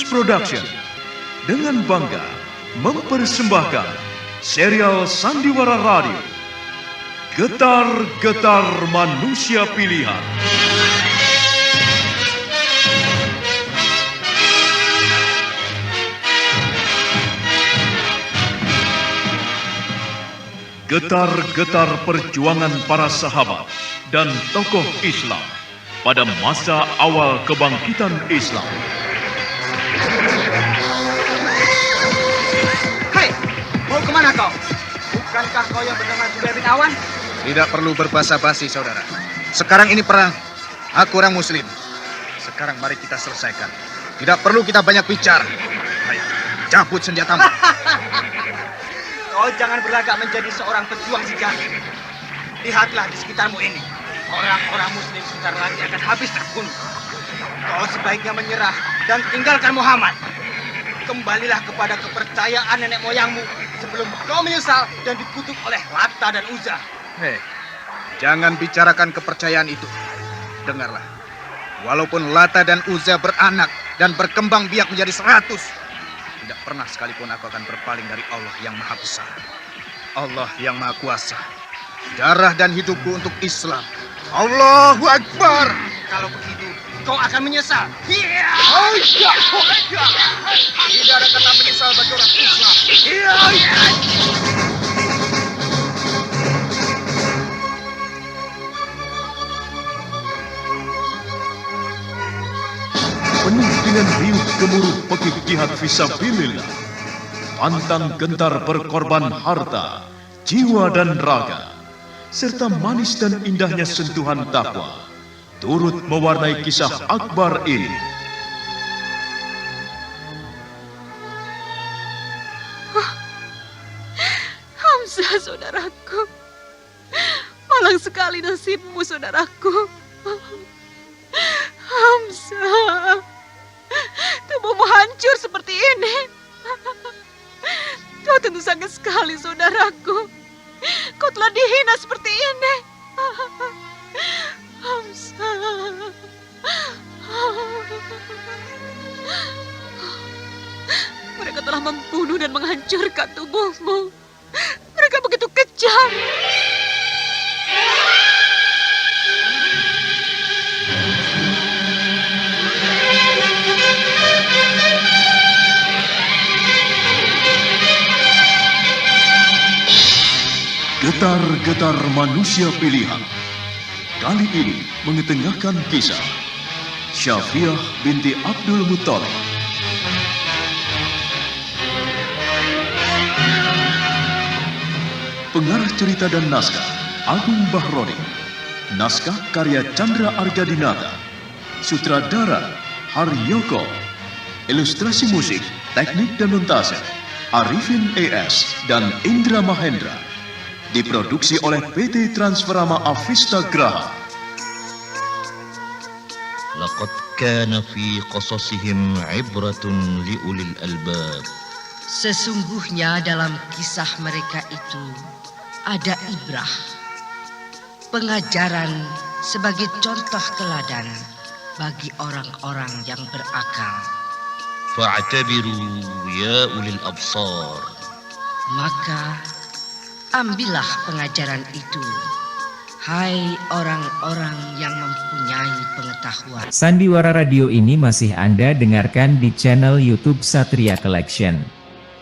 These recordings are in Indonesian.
Firdaus Production dengan bangga mempersembahkan serial Sandiwara Radio Getar-Getar Manusia Pilihan. Getar-getar perjuangan para sahabat dan tokoh Islam pada masa awal kebangkitan Islam. Hei, mau kemana kau? Bukankah kau yang bernama Zubair bin Awan? Tidak perlu berbasa-basi, saudara. Sekarang ini perang. Aku orang Muslim. Sekarang mari kita selesaikan. Tidak perlu kita banyak bicara. Ayo, cabut senjatamu. Kau jangan berlagak menjadi seorang pejuang sejati. Lihatlah di sekitarmu ini. Orang-orang Muslim sebentar lagi akan habis terbunuh. Kau sebaiknya menyerah dan tinggalkan Muhammad. Kembalilah kepada kepercayaan nenek moyangmu sebelum kau menyesal dan dikutuk oleh Lata dan Uzza. Hei, jangan bicarakan kepercayaan itu. Dengarlah. Walaupun Lata dan Uzza beranak dan berkembang biak menjadi 100, tidak pernah sekalipun aku akan berpaling dari Allah yang Maha Besar. Allah yang Maha Kuasa. Darah dan hidupku untuk Islam. Allahu Akbar. Kalau begitu, kau akan menyesal. Tidak ada kata menyesal bagi orang Islam. Penuh dengan riuh gemuruh pekik jihad fisabilillah, pantang gentar berkorban harta, jiwa dan raga, serta manis dan indahnya sentuhan takwa turut mewarnai kisah akbar ini. Hamzah, saudaraku, malang sekali nasibmu, saudaraku. Hamzah, tubuhmu hancur seperti ini. Kau tentu sakit sekali, saudaraku. Kau telah dihina seperti ini. Hamzah. Mereka telah membunuh dan menghancurkan tubuhmu. Mereka begitu kejam. Getar-getar manusia pilihan kali ini mengetengahkan kisah Syafiah binti Abdul Muttalib. Pengarah cerita dan naskah Agung Bahroni. Naskah karya Chandra Argadinata. Sutradara Haryoko. Ilustrasi musik, teknik dan montase Arifin ES dan Indra Mahendra. Diproduksi oleh PT Transferama Avista Graha. Laqad kana fi qasasihim ibratun liulil albab. Sesungguhnya dalam kisah mereka itu ada ibrah, pengajaran sebagai contoh teladan bagi orang-orang yang berakal. Fa'tabiru ya ulil absar. Maka ambillah pengajaran itu, hai orang-orang yang mempunyai pengetahuan. Sandiwara Radio ini masih Anda dengarkan di channel YouTube Satria Collection.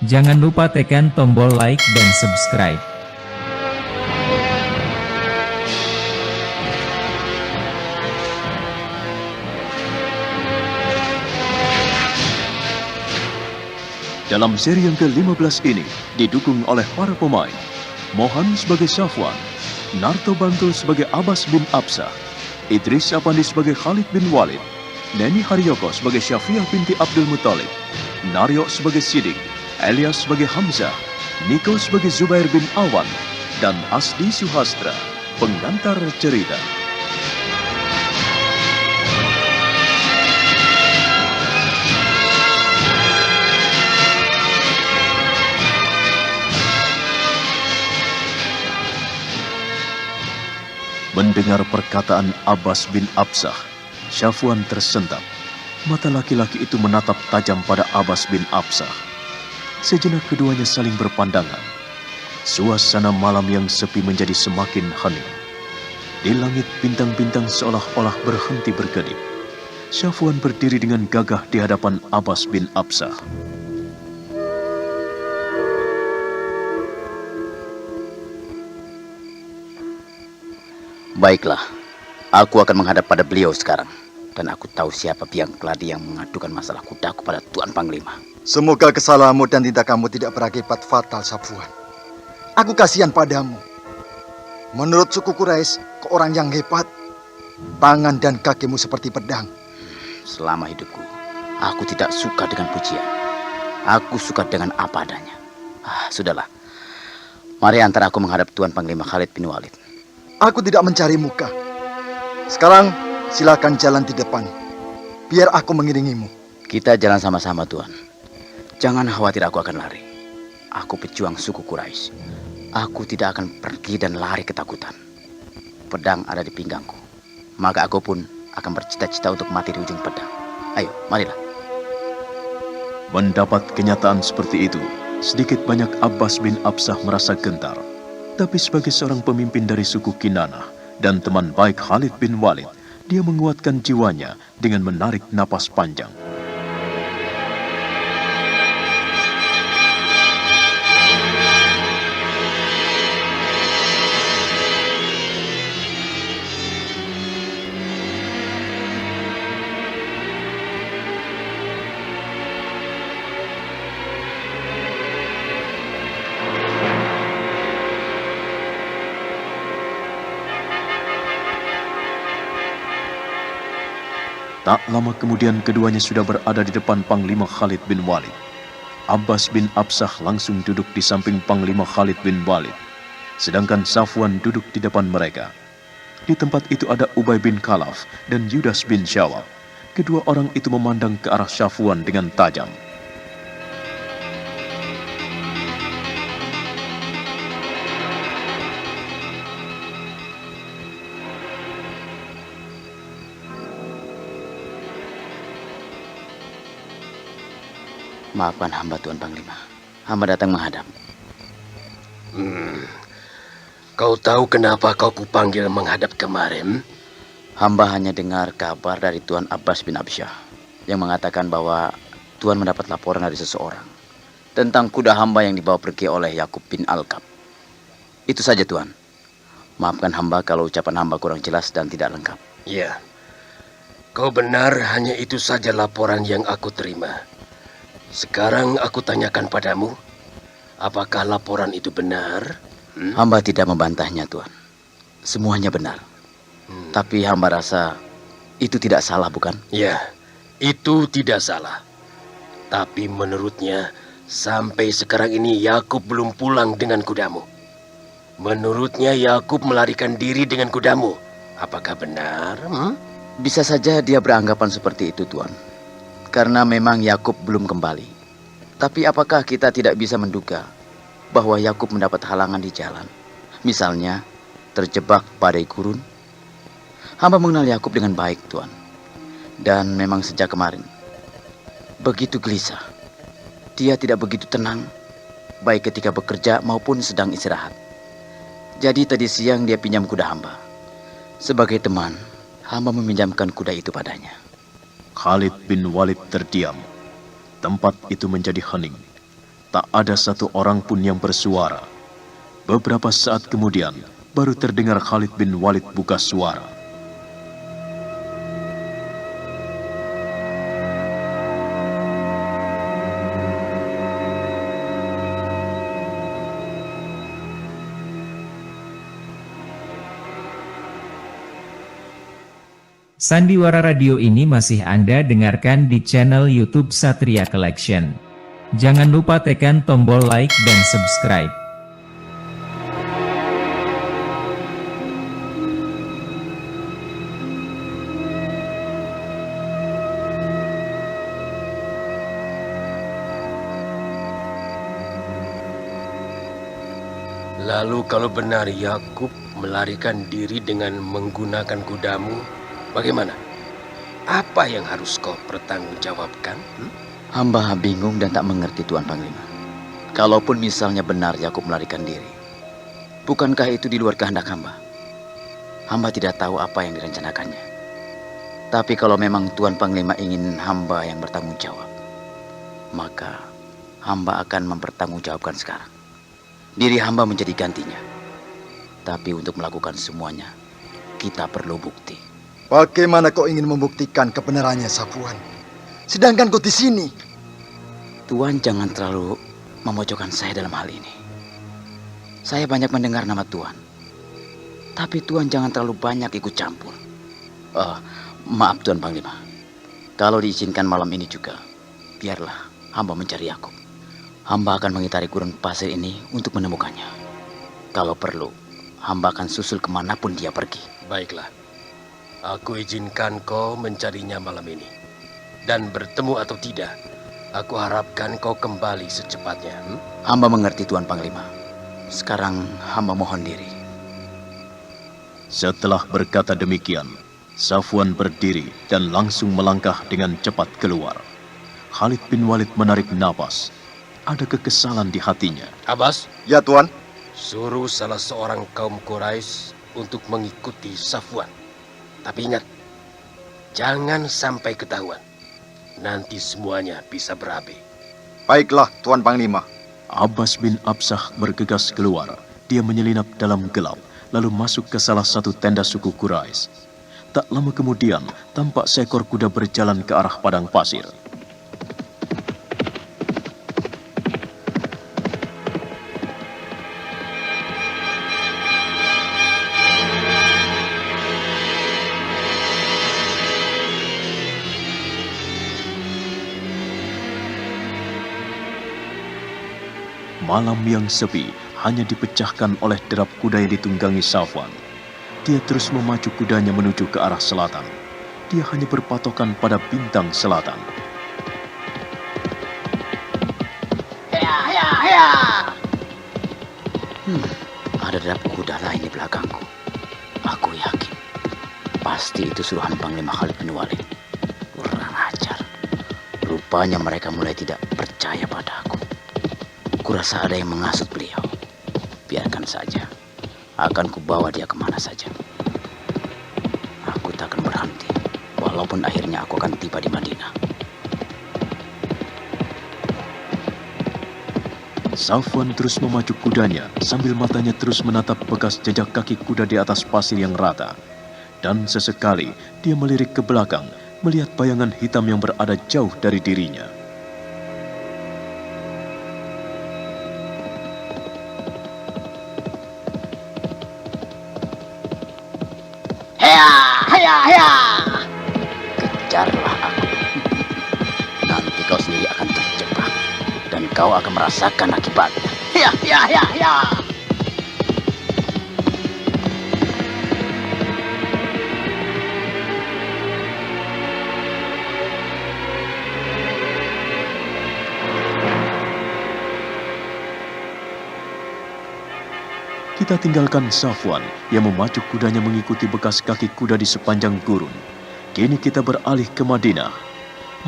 Jangan lupa tekan tombol like dan subscribe. Dalam seri yang ke-15 ini didukung oleh para pemain Mohan sebagai Safwan, Narto Bantul sebagai Abbas bin Absah, Idris Apandi sebagai Khalid bin Walid, Neni Haryoko sebagai Syafiah binti Abdul Muttalib, Naryo sebagai Sidik, Elias sebagai Hamzah, Niko sebagai Zubair bin Awan, dan Asdi Suhastra, pengantar cerita. Mendengar perkataan Abbas bin Absah, Safwan tersentak. Mata laki-laki itu menatap tajam pada Abbas bin Absah. Sejenak keduanya saling berpandangan. Suasana malam yang sepi menjadi semakin hening. Di langit bintang-bintang seolah-olah berhenti berkedip. Syafwan berdiri dengan gagah di hadapan Abbas bin Absah. Baiklah, aku akan menghadap pada beliau sekarang. Dan aku tahu siapa biang keladi yang mengadukan masalah kudaku pada Tuan Panglima. Semoga kesalahanmu dan tindakanmu tidak berakibat fatal, Syafwan. Aku kasihan padamu. Menurut suku Quraisy, kau orang yang hebat. Tangan dan kakimu seperti pedang. Selama hidupku, aku tidak suka dengan pujian. Aku suka dengan apa adanya. Sudahlah. Mari antar aku menghadap Tuan Panglima Khalid bin Walid. Aku tidak mencari muka. Sekarang silakan jalan di depan. Biar aku mengiringimu. Kita jalan sama-sama, Tuan. Jangan khawatir, aku akan lari. Aku pejuang suku Quraisy. Aku tidak akan pergi dan lari ketakutan. Pedang ada di pinggangku. Maka aku pun akan bercita-cita untuk mati di ujung pedang. Ayo, marilah. Mendapat kenyataan seperti itu, sedikit banyak Abbas bin Absah merasa gentar. Tapi sebagai seorang pemimpin dari suku Kinanah dan teman baik Khalid bin Walid, dia menguatkan jiwanya dengan menarik napas panjang. Tak lama kemudian keduanya sudah berada di depan Panglima Khalid bin Walid. Abbas bin Absah langsung duduk di samping Panglima Khalid bin Walid, sedangkan Syafwan duduk di depan mereka. Di tempat itu ada Ubay bin Khalaf dan Yudas bin Syawab. Kedua orang itu memandang ke arah Syafwan dengan tajam. Maafkan hamba, Tuan Panglima. Hamba datang menghadap. Kau tahu kenapa kau kupanggil menghadap kemarin? Hamba hanya dengar kabar dari Tuan Abbas bin Absyah yang mengatakan bahwa Tuan mendapat laporan dari seseorang tentang kuda hamba yang dibawa pergi oleh Yakub bin Alkab. Itu saja, Tuan. Maafkan hamba kalau ucapan hamba kurang jelas dan tidak lengkap. Ya, kau benar, hanya itu saja laporan yang aku terima. Sekarang aku tanyakan padamu, apakah laporan itu benar? Hamba tidak membantahnya, Tuan. Semuanya benar. Tapi hamba rasa itu tidak salah, bukan? Ya, itu tidak salah. Tapi menurutnya, sampai sekarang ini Yakub belum pulang dengan kudamu. Menurutnya Yakub melarikan diri dengan kudamu. Apakah benar? Bisa saja dia beranggapan seperti itu, Tuan. Karena memang Yakub belum kembali. Tapi apakah kita tidak bisa menduga bahwa Yakub mendapat halangan di jalan? Misalnya, terjebak badai gurun. Hamba mengenal Yakub dengan baik, Tuan. Dan memang sejak kemarin, begitu gelisah. Dia tidak begitu tenang, baik ketika bekerja maupun sedang istirahat. Jadi tadi siang dia pinjam kuda hamba. Sebagai teman, hamba meminjamkan kuda itu padanya. Khalid bin Walid terdiam. Tempat itu menjadi hening. Tak ada satu orang pun yang bersuara. Beberapa saat kemudian, baru terdengar Khalid bin Walid buka suara. Sandiwara Radio ini masih Anda dengarkan di channel YouTube Satria Collection. Jangan lupa tekan tombol like dan subscribe. Lalu kalau benar Yakub melarikan diri dengan menggunakan kudamu, bagaimana? Apa yang harus kau pertanggungjawabkan? Hamba bingung dan tak mengerti Tuan Panglima. Kalaupun misalnya benar Yakub melarikan diri, bukankah itu di luar kehendak hamba? Hamba tidak tahu apa yang direncanakannya. Tapi kalau memang Tuan Panglima ingin hamba yang bertanggung jawab, maka hamba akan mempertanggungjawabkan sekarang. Diri hamba menjadi gantinya. Tapi untuk melakukan semuanya, kita perlu bukti. Bagaimana kau ingin membuktikan kebenarannya, Safwan? Sedangkan kau di sini. Tuan jangan terlalu memojokkan saya dalam hal ini. Saya banyak mendengar nama Tuan. Tapi Tuan jangan terlalu banyak ikut campur. Maaf Tuan Panglima. Kalau diizinkan malam ini juga, biarlah hamba mencari Yakub. Hamba akan mengitari gurun pasir ini untuk menemukannya. Kalau perlu, hamba akan susul kemanapun dia pergi. Baiklah. Aku izinkan kau mencarinya malam ini. Dan bertemu atau tidak, aku harapkan kau kembali secepatnya. Hamba mengerti Tuan Panglima. Sekarang hamba mohon diri. Setelah berkata demikian, Safwan berdiri dan langsung melangkah dengan cepat keluar. Khalid bin Walid menarik napas. Ada kekesalan di hatinya. Abbas? Ya, Tuan. Suruh salah seorang kaum Quraisy untuk mengikuti Safwan. Tapi ingat, jangan sampai ketahuan. Nanti semuanya bisa berabe. Baiklah, Tuan Panglima. Abbas bin Absah bergegas keluar. Dia menyelinap dalam gelap, lalu masuk ke salah satu tenda suku Quraisy. Tak lama kemudian, tampak seekor kuda berjalan ke arah padang pasir. Malam yang sepi hanya dipecahkan oleh derap kuda yang ditunggangi Safwan. Dia terus memacu kudanya menuju ke arah selatan. Dia hanya berpatokan pada bintang selatan. Ada derap kuda lain di belakangku. Aku yakin pasti itu suruhan Panglima Khalid bin Walid. Kurang ajar. Rupanya mereka mulai tidak percaya padaku. Kurasa ada yang menghasut beliau. Biarkan saja. Akan kubawa dia kemana saja. Aku tak akan berhenti. Walaupun akhirnya aku akan tiba di Madinah. Safwan terus memacu kudanya sambil matanya terus menatap bekas jejak kaki kuda di atas pasir yang rata. Dan sesekali dia melirik ke belakang melihat bayangan hitam yang berada jauh dari dirinya. Kejarlah aku. Nanti kau sendiri akan terjebak. Dan kau akan merasakan akibatnya. Kita tinggalkan Safwan yang memacu kudanya mengikuti bekas kaki kuda di sepanjang gurun. Kini kita beralih ke Madinah.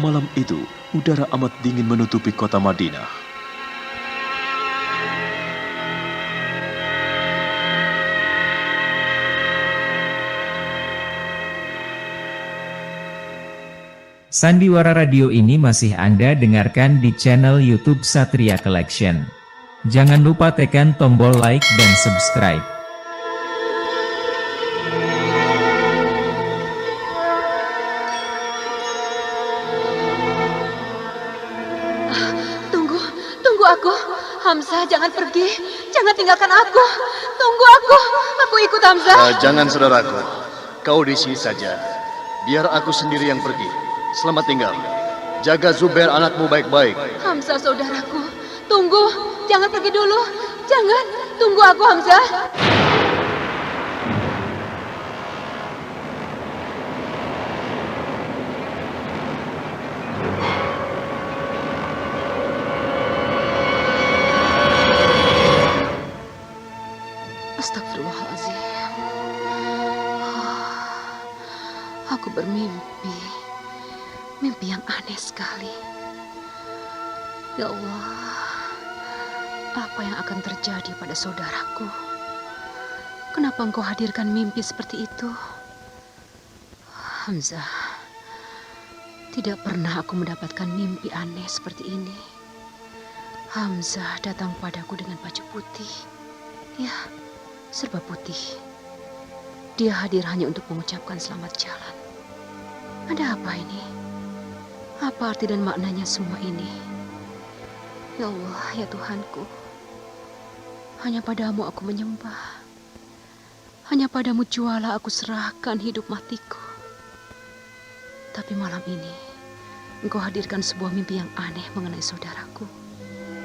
Malam itu, udara amat dingin menutupi kota Madinah. Sandiwara Radio ini masih Anda dengarkan di channel YouTube Satria Collection. Jangan lupa tekan tombol like dan subscribe. Tunggu aku. Hamzah, jangan pergi. Jangan tinggalkan aku. Tunggu aku. Aku ikut Hamzah. Jangan saudaraku. Kau di sini saja. Biar aku sendiri yang pergi. Selamat tinggal. Jaga Zubair anakmu baik-baik. Hamzah saudaraku. Tunggu. Jangan pergi dulu. Jangan. Tunggu aku, Hamzah. Astagfirullahaladzim. Aku bermimpi. Mimpi yang aneh sekali. Ya Allah, apa yang akan terjadi pada saudaraku? Kenapa engkau hadirkan mimpi seperti itu? Hamzah, tidak pernah aku mendapatkan mimpi aneh seperti ini. Hamzah datang padaku dengan baju putih. Ya, serba putih. Dia hadir hanya untuk mengucapkan selamat jalan. Ada apa ini? Apa arti dan maknanya semua ini? Ya Allah, ya Tuhanku. Hanya padamu aku menyembah. Hanya padamu jualah aku serahkan hidup matiku. Tapi malam ini, engkau hadirkan sebuah mimpi yang aneh mengenai saudaraku.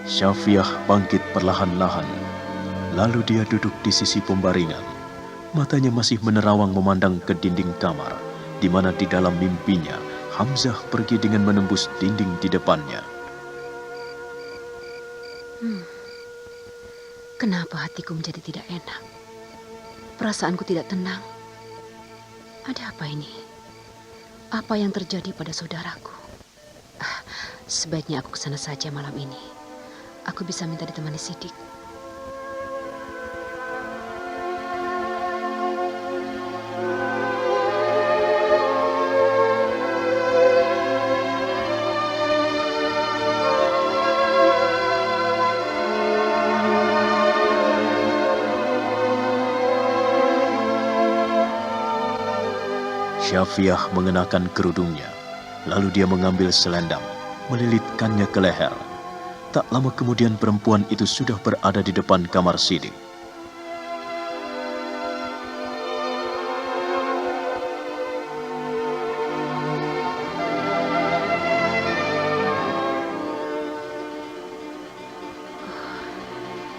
Syafiah bangkit perlahan-lahan. Lalu dia duduk di sisi pembaringan. Matanya masih menerawang memandang ke dinding kamar, di mana di dalam mimpinya Hamzah pergi dengan menembus dinding di depannya. Kenapa hatiku menjadi tidak enak? Perasaanku tidak tenang. Ada apa ini? Apa yang terjadi pada saudaraku? Sebaiknya aku ke sana saja malam ini. Aku bisa minta ditemani Sidik. Syafiah mengenakan kerudungnya, lalu dia mengambil selendang, melilitkannya ke leher. Tak lama kemudian perempuan itu sudah berada di depan kamar Sidik.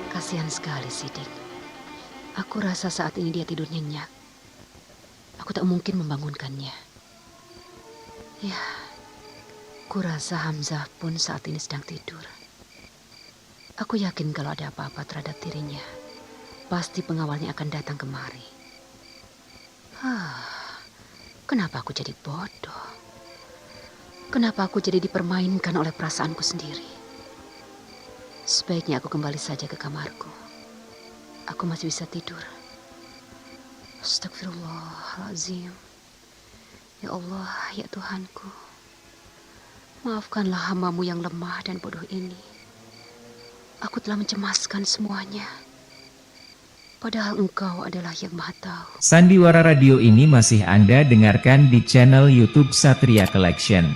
Kasihan sekali Sidik. Aku rasa saat ini dia tidur nyenyak. Aku tak mungkin membangunkannya. Ya, kurasa Hamzah pun saat ini sedang tidur. Aku yakin kalau ada apa-apa terhadap dirinya, pasti pengawalnya akan datang kemari. Kenapa aku jadi bodoh? Kenapa aku jadi dipermainkan oleh perasaanku sendiri? Sebaiknya aku kembali saja ke kamarku. Aku masih bisa tidur. Astagfirullahaladzim. Ya Allah, ya Tuhanku. Maafkanlah hamba-Mu yang lemah dan bodoh ini. Aku telah mencemaskan semuanya. Padahal Engkau adalah yang Maha Tahu. Sandiwara Radio ini masih Anda dengarkan di channel YouTube Satria Collection.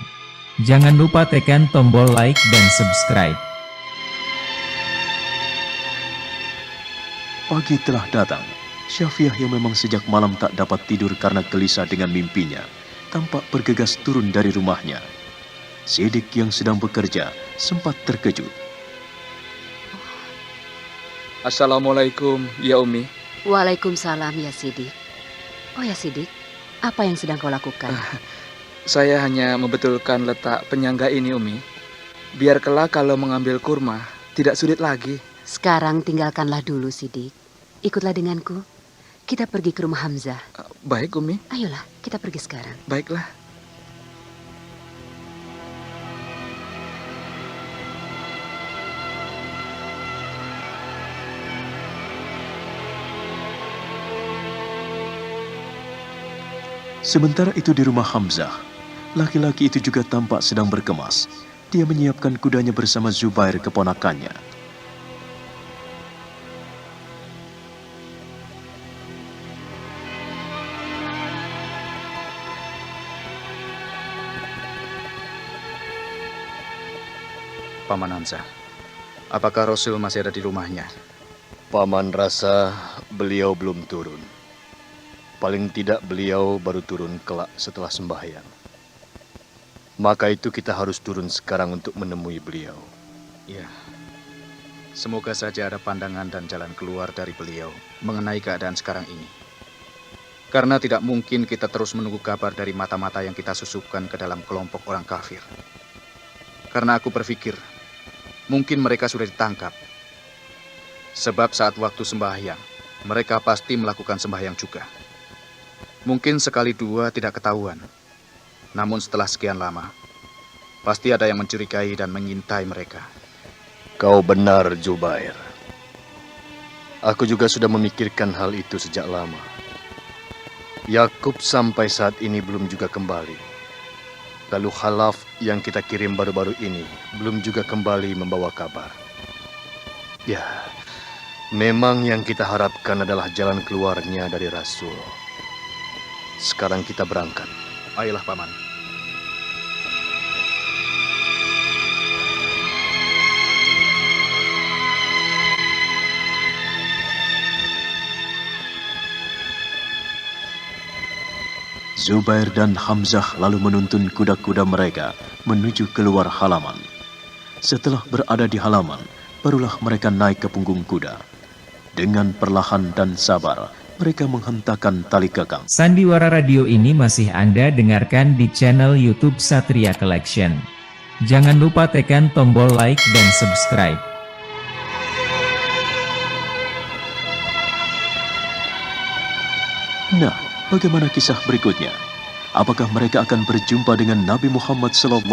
Jangan lupa tekan tombol like dan subscribe. Pagi telah datang. Syafiah yang memang sejak malam tak dapat tidur karena gelisah dengan mimpinya, tampak bergegas turun dari rumahnya. Sidik yang sedang bekerja sempat terkejut. Assalamualaikum, ya Umi. Waalaikumsalam, ya Sidik. Oh ya Sidik, apa yang sedang kau lakukan? Saya hanya membetulkan letak penyangga ini, Umi. Biar kelak kalau mengambil kurma, tidak sulit lagi. Sekarang tinggalkanlah dulu Sidik. Ikutlah denganku. Kita pergi ke rumah Hamzah. Baik, Umi. Ayolah, kita pergi sekarang. Baiklah. Sementara itu di rumah Hamzah, laki-laki itu juga tampak sedang berkemas. Dia menyiapkan kudanya bersama Zubair keponakannya. Paman Hamzah, apakah Rasul masih ada di rumahnya? Paman rasa beliau belum turun. Paling tidak beliau baru turun kelak setelah sembahyang. Maka itu kita harus turun sekarang untuk menemui beliau. Ya, semoga saja ada pandangan dan jalan keluar dari beliau mengenai keadaan sekarang ini. Karena tidak mungkin kita terus menunggu kabar dari mata-mata yang kita susupkan ke dalam kelompok orang kafir. Karena aku berpikir, mungkin mereka sudah ditangkap. Sebab saat waktu sembahyang, mereka pasti melakukan sembahyang juga. Mungkin sekali dua tidak ketahuan. Namun setelah sekian lama, Pasti ada yang mencurigai dan mengintai mereka. Kau benar, Zubair. Aku juga sudah memikirkan hal itu sejak lama. Yakub sampai saat ini belum juga kembali. Lalu Khalaf yang kita kirim baru-baru ini belum juga kembali membawa kabar. Ya, memang yang kita harapkan adalah jalan keluarnya dari Rasul. Sekarang kita berangkat. Ayolah, Paman. Zubair dan Hamzah lalu menuntun kuda-kuda mereka menuju keluar halaman. Setelah berada di halaman, barulah mereka naik ke punggung kuda. Dengan perlahan dan sabar, mereka menghentakkan tali kekang. Sandiwara Radio ini masih Anda dengarkan di channel YouTube Satria Collection. Jangan lupa tekan tombol like dan subscribe. Nah, bagaimana kisah berikutnya? Apakah mereka akan berjumpa dengan Nabi Muhammad SAW?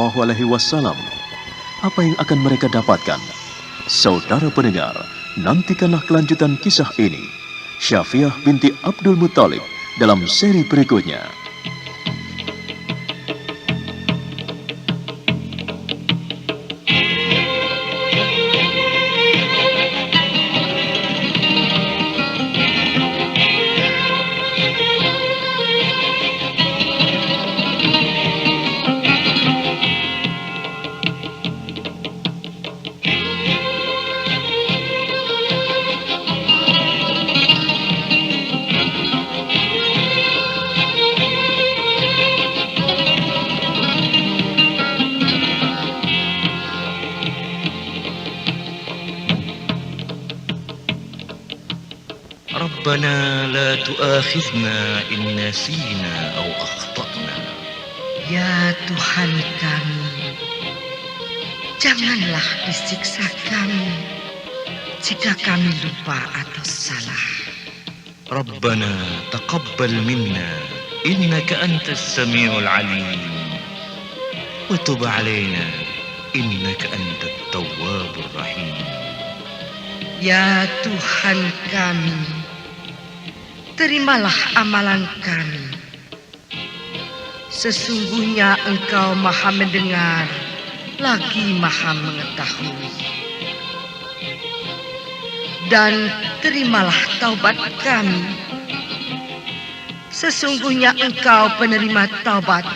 Apa yang akan mereka dapatkan? Saudara pendengar, nantikanlah kelanjutan kisah ini. Syafiah binti Abdul Muttalib dalam seri berikutnya. ربنا لا تؤاخذنا إن نسينا أو أخطأنا. Ya Tuhan kami, janganlah disiksa kami jika kami lupa atau salah. ربنا تقبل منا إنك أنت السميع العليم وتب علينا إنك أنت التواب الرحيم. Ya Tuhan kami, terimalah amalan kami. Sesungguhnya Engkau Maha mendengar, lagi Maha mengetahui. Dan terimalah taubat kami. Sesungguhnya Engkau penerima taubat,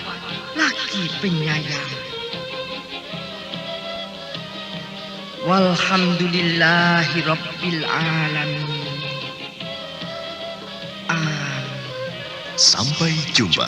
lagi penyayang. Walhamdulillahi Rabbil Alamin. Amin. Sampai jumpa.